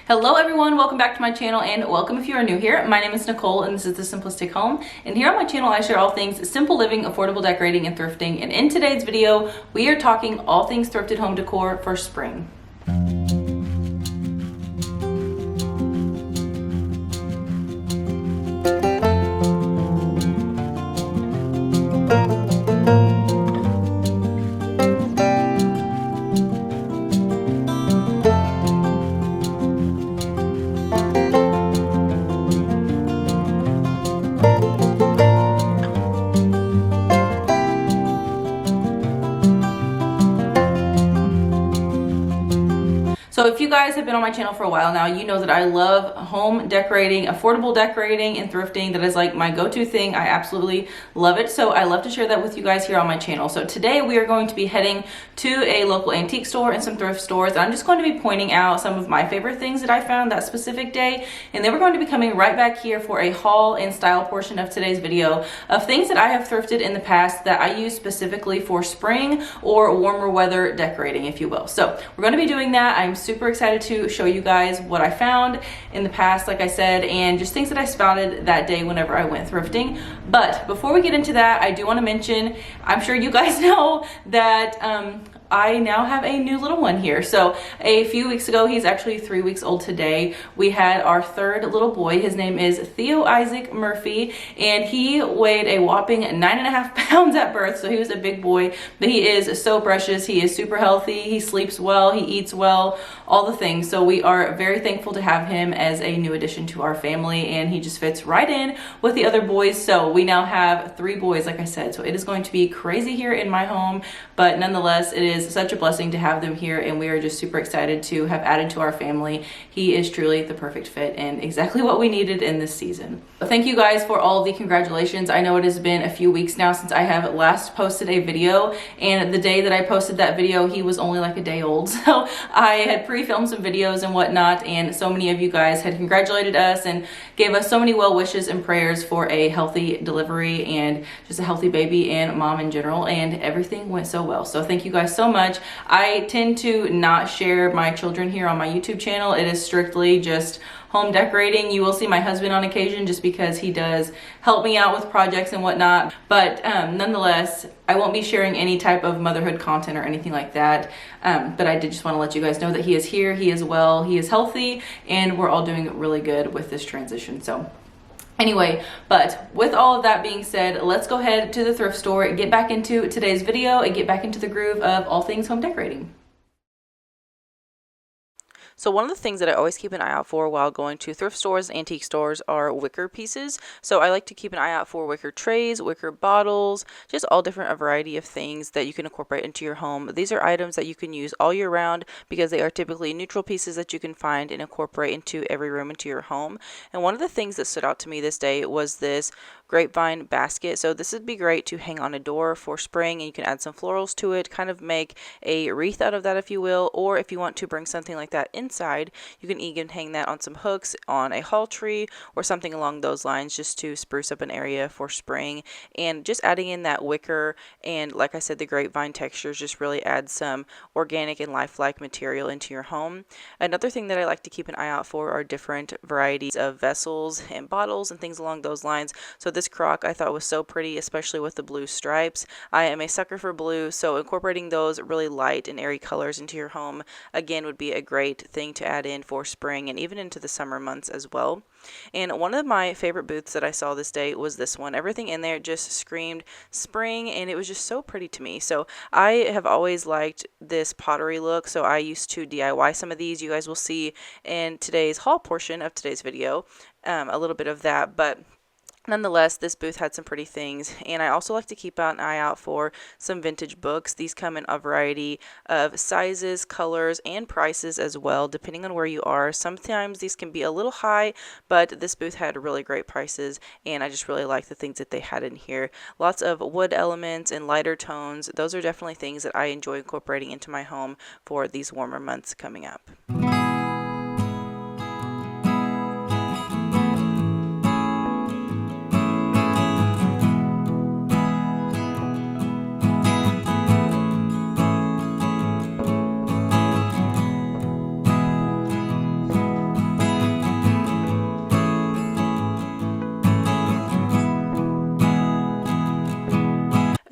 Hello everyone, welcome back to my channel and welcome if you are new here. My name is Nicole and this is The Simplistic Home, and here on my channel I share all things simple living, affordable decorating, and thrifting. And in today's video we are talking all things thrifted home decor for spring. So if you guys have been on my channel for a while now, you know that I love home decorating, affordable decorating, and thrifting. That is like my go-to thing. I absolutely love it. So I love to share that with you guys here on my channel. So today we are going to be heading to a local antique store and some thrift stores. I'm just going to be pointing out some of my favorite things that I found that specific day. And then we're going to be coming right back here for a haul and style portion of today's video of things that I have thrifted in the past that I use specifically for spring or warmer weather decorating, if you will. So we're going to be doing that. I'm super excited to show you guys what I found in the past, like I said, and just things that I spotted that day whenever I went thrifting. But before we get into that, I do want to mention, I'm sure you guys know that I now have a new little one here. So a few weeks ago, he's actually 3 weeks old today, we had our third little boy. His name is Theo Isaac Murphy, and he weighed a whopping 9.5 pounds at birth. So he was a big boy, but he is so precious. He is super healthy. He sleeps well, he eats well, all the things. So we are very thankful to have him as a new addition to our family, and he just fits right in with the other boys. So we now have 3 boys, like I said. So it is going to be crazy here in my home, but nonetheless, it is such a blessing to have them here, and we are just super excited to have added to our family. He is truly the perfect fit and exactly what we needed in this season. But thank you guys for all the congratulations. I know it has been a few weeks now since I have last posted a video, and the day that I posted that video, he was only like a day old. So I had pre-filmed some videos and whatnot, and so many of you guys had congratulated us and gave us so many well wishes and prayers for a healthy delivery and just a healthy baby and mom in general, and everything went so well. So thank you guys so much. I tend to not share my children here on my YouTube channel. It is strictly just home decorating. You will see my husband on occasion just because he does help me out with projects and whatnot. But nonetheless, I won't be sharing any type of motherhood content or anything like that. But I did just want to let you guys know that he is here, he is well, he is healthy, and we're all doing really good with this transition. So anyway, but with all of that being said, let's go ahead to the thrift store and get back into today's video and get back into the groove of all things home decorating. So one of the things that I always keep an eye out for while going to thrift stores and antique stores are wicker pieces. So I like to keep an eye out for wicker trays, wicker bottles, just all different, a variety of things that you can incorporate into your home. These are items that you can use all year round because they are typically neutral pieces that you can find and incorporate into every room into your home. And one of the things that stood out to me this day was this grapevine basket. So this would be great to hang on a door for spring, and you can add some florals to it, kind of make a wreath out of that, if you will. Or if you want to bring something like that inside, you can even hang that on some hooks on a hall tree or something along those lines, just to spruce up an area for spring. And just adding in that wicker and, like I said, the grapevine textures just really add some organic and lifelike material into your home. Another thing that I like to keep an eye out for are different varieties of vessels and bottles and things along those lines. So this crock I thought was so pretty, especially with the blue stripes. I am a sucker for blue, so incorporating those really light and airy colors into your home again would be a great thing to add in for spring and even into the summer months as well. And one of my favorite booths that I saw this day was this one. Everything in there just screamed spring, and it was just so pretty to me. So I have always liked this pottery look, so I used to DIY some of these. You guys will see in today's haul portion of today's video a little bit of that, but nonetheless, this booth had some pretty things. And I also like to keep an eye out for some vintage books. These come in a variety of sizes, colors, and prices as well, depending on where you are. Sometimes these can be a little high, but this booth had really great prices, and I just really like the things that they had in here. Lots of wood elements and lighter tones. Those are definitely things that I enjoy incorporating into my home for these warmer months coming up.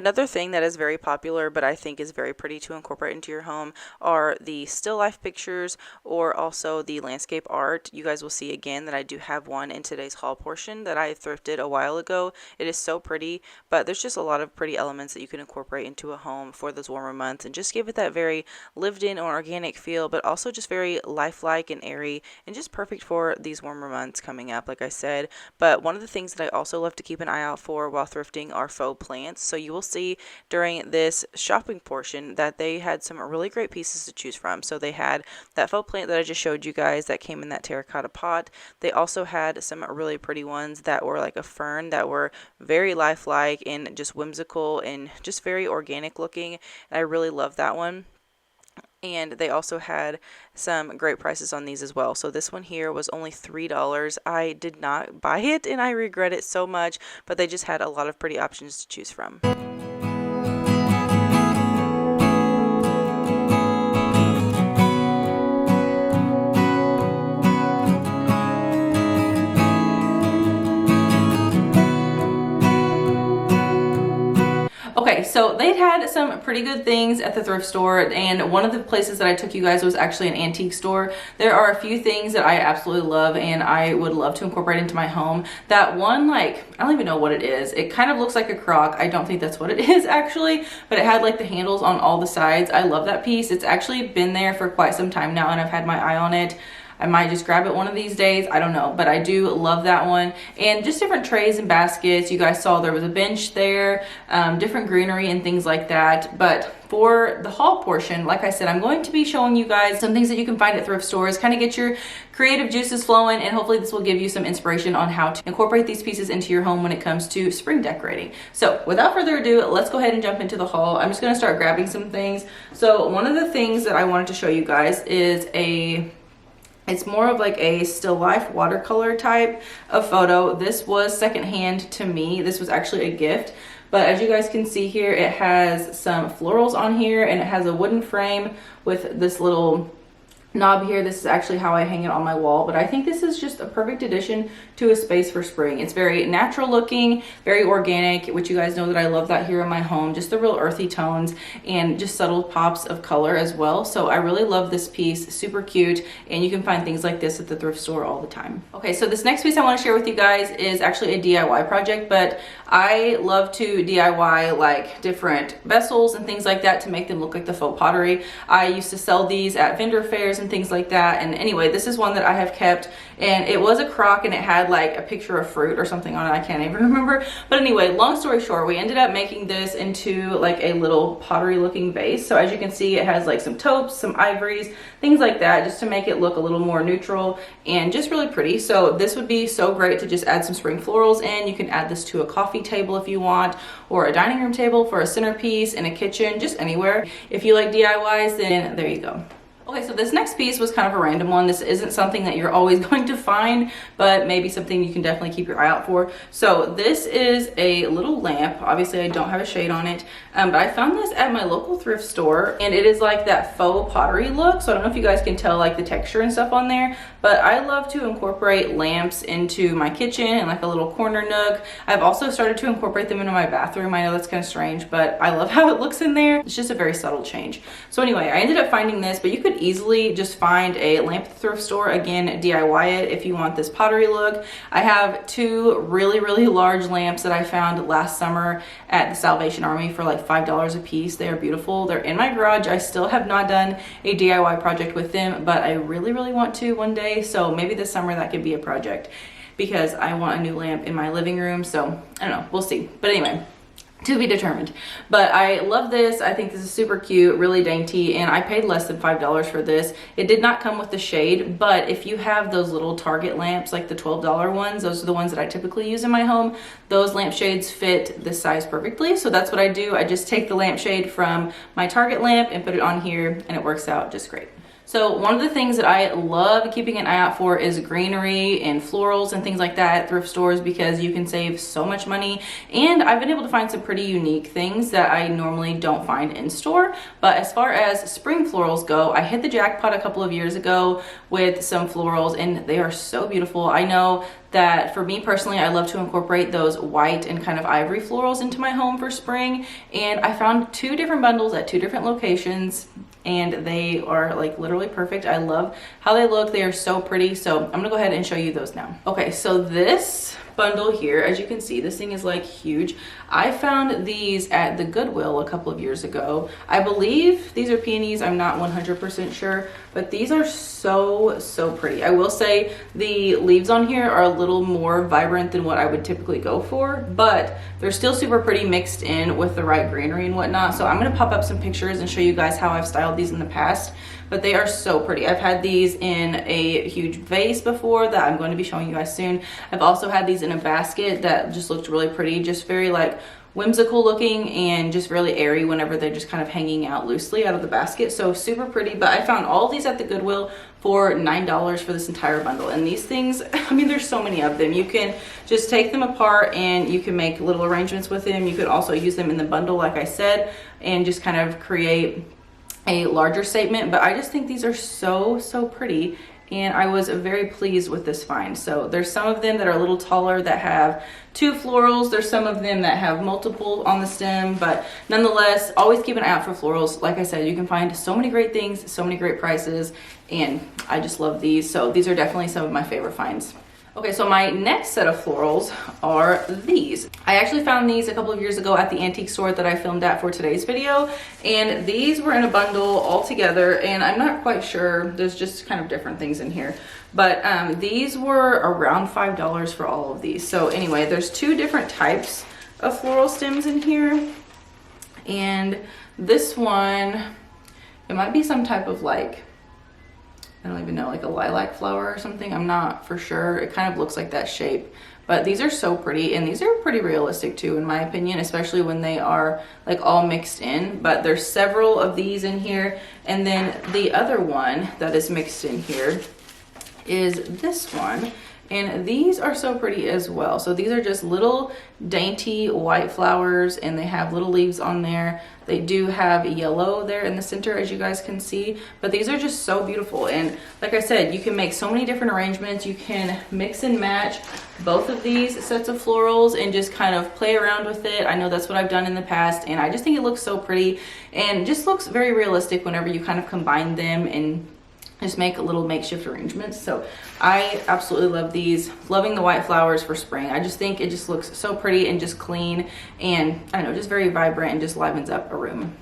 Another thing that is very popular, but I think is very pretty to incorporate into your home, are the still life pictures or also the landscape art. You guys will see again that I do have one in today's haul portion that I thrifted a while ago. It is so pretty, but there's just a lot of pretty elements that you can incorporate into a home for those warmer months and just give it that very lived in or organic feel, but also just very lifelike and airy and just perfect for these warmer months coming up, like I said. But one of the things that I also love to keep an eye out for while thrifting are faux plants. So you will see during this shopping portion that they had some really great pieces to choose from. So they had that faux plant that I just showed you guys that came in that terracotta pot. They also had some really pretty ones that were like a fern that were very lifelike and just whimsical and just very organic looking. And I really love that one. And they also had some great prices on these as well. So this one here was only $3. I did not buy it and I regret it so much, but they just had a lot of pretty options to choose from. Okay, so they'd had some pretty good things at the thrift store, and one of the places that I took you guys was actually an antique store. There are a few things that I absolutely love and I would love to incorporate into my home. That one, like, I don't even know what it is. It kind of looks like a crock. I don't think that's what it is actually, but it had like the handles on all the sides. I love that piece. It's actually been there for quite some time now and I've had my eye on it. I might just grab it one of these days. I don't know, but I do love that one. And just different trays and baskets. You guys saw there was a bench there, different greenery and things like that. But for the haul portion, like I said, I'm going to be showing you guys some things that you can find at thrift stores, kind of get your creative juices flowing, and hopefully this will give you some inspiration on how to incorporate these pieces into your home when it comes to spring decorating. So without further ado, let's go ahead and jump into the haul. I'm just gonna start grabbing some things. So one of the things that I wanted to show you guys is it's more of like a still life watercolor type of photo. This was secondhand to me. This was actually a gift. But as you guys can see here, it has some florals on here and it has a wooden frame with this little knob here. This is actually how I hang it on my wall, but I think this is just a perfect addition to a space for spring. It's very natural looking, very organic, which you guys know that I love that here in my home, just the real earthy tones and just subtle pops of color as well. So I really love this piece, super cute, and you can find things like this at the thrift store all the time. Okay, so this next piece I want to share with you guys is actually a DIY project, but I love to DIY like different vessels and things like that to make them look like the faux pottery. I used to sell these at vendor fairs and things like that. And anyway, this is one that I have kept, and it was a crock and it had like a picture of fruit or something on it. I can't even remember. But anyway, long story short, we ended up making this into like a little pottery looking vase. So as you can see, it has like some taupes, some ivories, things like that, just to make it look a little more neutral and just really pretty. So this would be so great to just add some spring florals in. You can add this to a coffee table if you want, or a dining room table for a centerpiece in a kitchen, just anywhere. If you like DIYs, then there you go. Okay, so this next piece was kind of a random one. This isn't something that you're always going to find, but maybe something you can definitely keep your eye out for. So this is a little lamp. Obviously, I don't have a shade on it, but I found this at my local thrift store, and it is like that faux pottery look. So I don't know if you guys can tell like the texture and stuff on there, but I love to incorporate lamps into my kitchen and like a little corner nook. I've also started to incorporate them into my bathroom. I know that's kind of strange, but I love how it looks in there. It's just a very subtle change. So anyway, I ended up finding this, but you could easily just find a lamp at the thrift store. Again, DIY it if you want this pottery look. I have two really large lamps that I found last summer at the Salvation Army for like $5 a piece. They are beautiful. They're in my garage. I still have not done a DIY project with them, but I really want to one day. So maybe this summer that could be a project, because I want a new lamp in my living room. So I don't know, we'll see. But anyway, to be determined. But I love this. I think this is super cute, really dainty, and I paid less than $5 for this. It did not come with the shade, but if you have those little Target lamps, like the $12 ones, those are the ones that I typically use in my home. Those lampshades fit this size perfectly. So that's what I do. I just take the lampshade from my Target lamp and put it on here, and it works out just great. So one of the things that I love keeping an eye out for is greenery and florals and things like that at thrift stores, because you can save so much money. And I've been able to find some pretty unique things that I normally don't find in store. But as far as spring florals go, I hit the jackpot a couple of years ago with some florals, and they are so beautiful. I know that for me personally, I love to incorporate those white and kind of ivory florals into my home for spring. And I found 2 different bundles at 2 different locations, and they are like literally perfect. I love how they look. They are so pretty. So I'm gonna go ahead and show you those now. Okay, so this bundle here, as you can see, this thing is like huge. I found these at the Goodwill a couple of years ago. I believe these are peonies. I'm not 100% sure, but these are so pretty. I will say the leaves on here are a little more vibrant than what I would typically go for, but they're still super pretty mixed in with the right greenery and whatnot. So I'm gonna pop up some pictures and show you guys how I've styled these in the past, but they are so pretty. I've had these in a huge vase before that I'm going to be showing you guys soon. I've also had these in a basket that just looked really pretty, just very like whimsical looking and just really airy whenever they're just kind of hanging out loosely out of the basket. So super pretty. But I found all of these at the Goodwill for $9 for this entire bundle. And these things, I mean, there's so many of them. You can just take them apart and you can make little arrangements with them. You could also use them in the bundle, like I said, and just kind of create a larger statement. But I just think these are so pretty, and I was very pleased with this find. So there's some of them that are a little taller that have 2 florals. There's some of them that have multiple on the stem, but nonetheless, always keep an eye out for florals. Like I said, you can find so many great things, so many great prices, and I just love these. So these are definitely some of my favorite finds. Okay, so my next set of florals are these. I actually found these a couple of years ago at the antique store that I filmed at for today's video, and these were in a bundle all together, and I'm not quite sure, there's just kind of different things in here, but these were around $5 for all of these. So anyway, there's 2 different types of floral stems in here, and this one, it might be some type of like, I don't even know, like a lilac flower or something. I'm not for sure. It kind of looks like that shape. But these are so pretty, and these are pretty realistic too, in my opinion, especially when they are like all mixed in. But there's several of these in here. And then the other one that is mixed in here is this one. And these are so pretty as well. So these are just little dainty white flowers, and they have little leaves on there. They do have yellow there in the center, as you guys can see, but these are just so beautiful. And like I said, you can make so many different arrangements. You can mix and match both of these sets of florals and just kind of play around with it. I know that's what I've done in the past, and I just think it looks so pretty and just looks very realistic whenever you kind of combine them and just make a little makeshift arrangements. So I absolutely love these. Loving the white flowers for spring. I just think it just looks so pretty and just clean, and I don't know, just very vibrant and just livens up a room.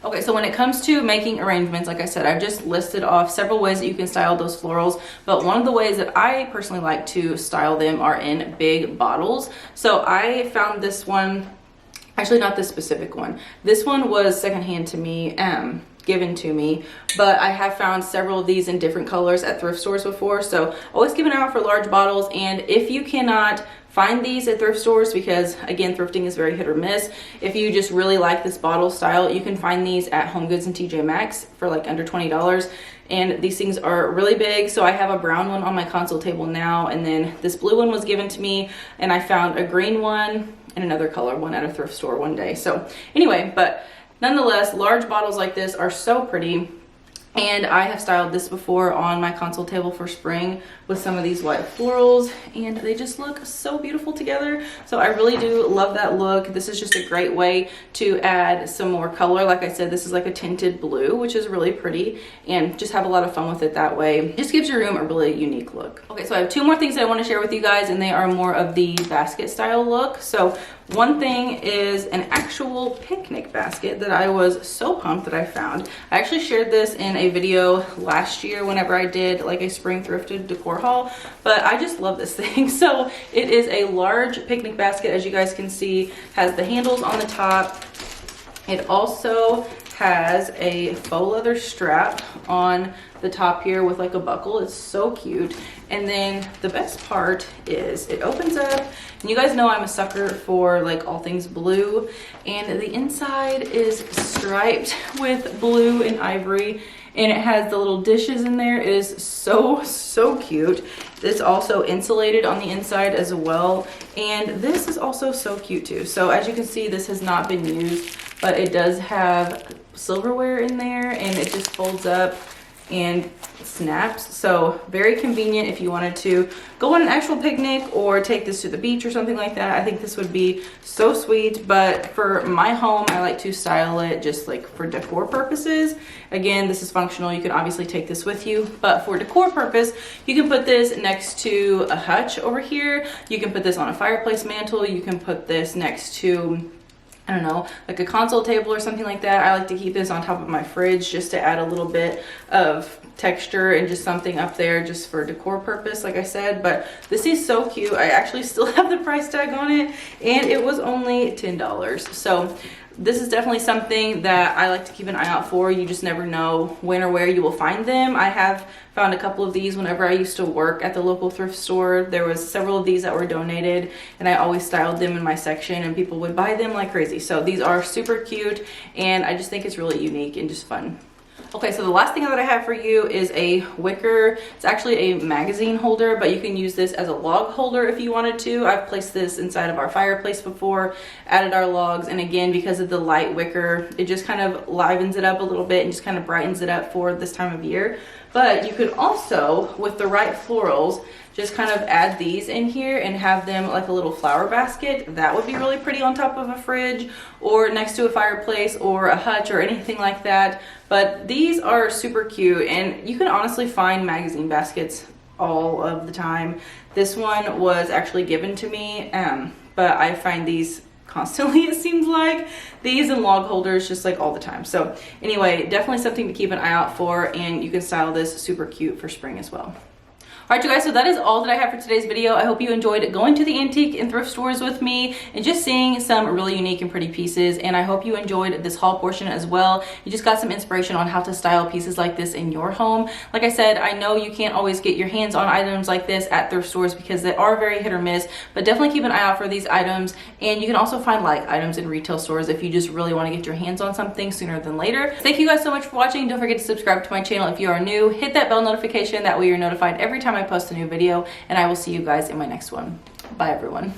Okay, so when it comes to making arrangements, like I said, I've just listed off several ways that you can style those florals, but one of the ways that I personally like to style them are in big bottles. So I found this one, actually not this specific one. This one was secondhand to me, given to me, but I have found several of these in different colors at thrift stores before. So always keep an eye out for large bottles, and if you cannot find these at thrift stores, because again, thrifting is very hit or miss, if you just really like this bottle style, you can find these at Home Goods and TJ Maxx for like under $20. And these things are really big. So I have a brown one on my console table now, and then this blue one was given to me, and I found a green one and another color one at a thrift store one day. So anyway, but nonetheless, large bottles like this are so pretty, and I have styled this before on my console table for spring with some of these white florals, and they just look so beautiful together. So I really do love that look. This is just a great way to add some more color. Like I said, this is like a tinted blue, which is really pretty, and just have a lot of fun with it that way. It just gives your room a really unique look. Okay, so I have 2 more things that I want to share with you guys, and they are more of the basket style look. So one thing is an actual picnic basket that I was so pumped that I found. I actually shared this in a video last year whenever I did like a spring thrifted decor haul, but I just love this thing. So it is a large picnic basket, as you guys can see, has the handles on the top. It also has a faux leather strap on the top here with like a buckle. It's so cute. And then the best part is it opens up, and you guys know I'm a sucker for like all things blue, and the inside is striped with blue and ivory, and it has the little dishes in there. It is so cute. It's also insulated on the inside as well, and this is also so cute too. So as you can see, this has not been used, but it does have silverware in there, and it just folds up and snaps. So very convenient if you wanted to go on an actual picnic or take this to the beach or something like that. I think this would be so sweet. But for my home, I like to style it just like for decor purposes. Again, this is functional. You can obviously take this with you, but for decor purpose, you can put this next to a hutch over here. You can put this on a fireplace mantle. You can put this next to, I don't know, like a console table or something like that. I like to keep this on top of my fridge just to add a little bit of texture and just something up there just for decor purpose, like I said. But this is so cute. I actually still have the price tag on it, and it was only $10. So this is definitely something that I like to keep an eye out for. You just never know when or where you will find them. I have found a couple of these whenever I used to work at the local thrift store. There was several of these that were donated, and I always styled them in my section, and people would buy them like crazy. So these are super cute, and I just think it's really unique and just fun. Okay, so the last thing that I have for you is a wicker. It's actually a magazine holder, but you can use this as a log holder if you wanted to. I've placed this inside of our fireplace before, added our logs, and again, because of the light wicker, it just kind of livens it up a little bit and just kind of brightens it up for this time of year. But you could also, with the right florals, just kind of add these in here and have them like a little flower basket. That would be really pretty on top of a fridge or next to a fireplace or a hutch or anything like that. But these are super cute, and you can honestly find magazine baskets all of the time. This one was actually given to me, but I find these constantly, it seems like. These and log holders just like all the time. So anyway, definitely something to keep an eye out for, and you can style this super cute for spring as well. All right, you guys, so that is all that I have for today's video. I hope you enjoyed going to the antique and thrift stores with me and just seeing some really unique and pretty pieces. And I hope you enjoyed this haul portion as well. You just got some inspiration on how to style pieces like this in your home. Like I said, I know you can't always get your hands on items like this at thrift stores because they are very hit or miss, but definitely keep an eye out for these items. And you can also find like items in retail stores if you just really want to get your hands on something sooner than later. Thank you guys so much for watching. Don't forget to subscribe to my channel if you are new. Hit that bell notification. That way you're notified every time I post a new video, and I will see you guys in my next one. Bye, everyone.